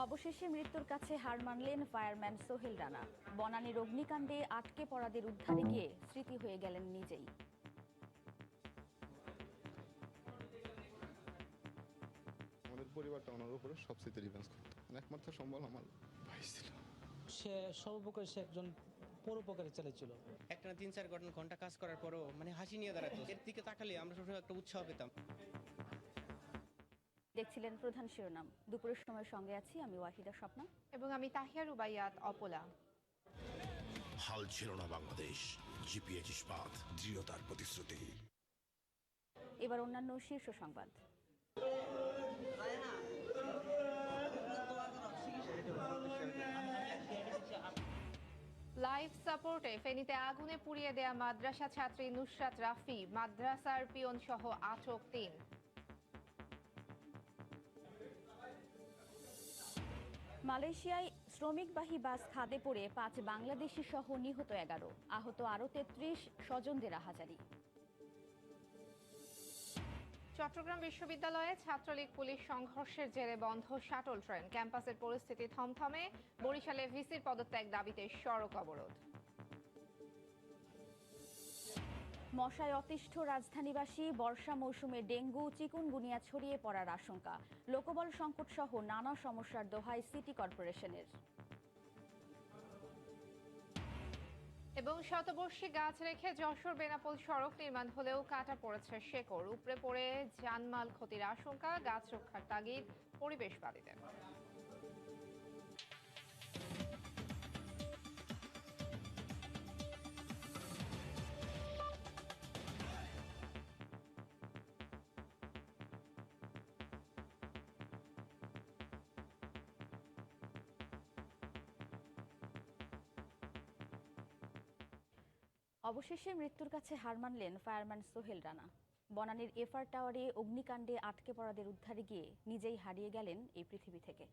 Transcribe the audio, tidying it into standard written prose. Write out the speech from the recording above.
অবশেষে মৃত্যুর কাছে হার মানলেন ফায়ারম্যান সোহেল রানা। বনানীর অগ্নিকাণ্ডে আটকে পড়াদের উদ্ধারে গিয়ে স্মৃতি হয়ে গেলেন নিজেই। আমাদের পরিবারটা ওনার উপরে সবচেয়ে ডিফেন্স করতো, একমাত্র সম্বল আমার ভাই ছিল। সে সর্বোপরি সে একজন পরোপকারী ছেলে ছিল। একটা ৩-৪ ঘন্টা কাজ করার পরও হাসি নিয়ে দাঁড়াতো। এর দিকে তাকালে আমরা সবসময় একটা উৎসাহ পেতাম। দেখছিলেন প্রধান শিরোনাম। দুপুরের সময় সঙ্গে আছি আমি ওয়াহিদা স্বপ্না এবং আমি তাহিয়া রুবাইয়াত অপলা। হাল ছিল না বাংলাদেশ, জিপিএইচ ইস্পাত দৃঢ়তার প্রতিশ্রুতি। এবার অন্যান্য শীর্ষ সংবাদ। লাইফ সাপোর্টে ফেনীতে আগুনে পুড়িয়ে দেয়া মাদ্রাসা ছাত্রী নুসরাত রাফি, মাদ্রাসার পিয়ন সহ আটক ৩। মালয়েশিয়ায় শ্রমিকবাহী বাস খাদে পড়ে ৫ বাংলাদেশি সহ নিহত ১১, আহত আরও ৩৩, স্বজনদের আহাজারি। চট্টগ্রাম বিশ্ববিদ্যালয়ে ছাত্রলীগ পুলিশ সংঘর্ষের জেরে বন্ধ শাটল ট্রেন, ক্যাম্পাসের পরিস্থিতি থমথমে। বরিশালে ভিসির পদত্যাগ দাবিতে সড়ক অবরোধ। মশায় অতিষ্ঠ রাজধানীবাসী, বর্ষা মৌসুমে ডেঙ্গু চিকুনগুনিয়া ছড়িয়ে পড়ার আশঙ্কা। লোকবল সংকট সহ নানা সমস্যার দোহাই সিটি কর্পোরেশনের। এবং শতবর্ষী গাছ রেখে যশোর বেনাপোল সড়ক নির্মাণ হলেও কাটা পড়েছে শেকড়, উপড়ে পড়ে জানমাল ক্ষতির আশঙ্কা। গাছ রক্ষার তাগিদ পরিবেশবাদীদের। অবশেষে মৃত্যুর কাছে হার মানলেন ফায়ারম্যান সোহেল রানা। বনানীর এফআর টাওয়ারে অগ্নিকাণ্ডে আটকে পড়াদের উদ্ধারে গিয়ে নিজেই হারিয়ে গেলেন এই পৃথিবী থেকে।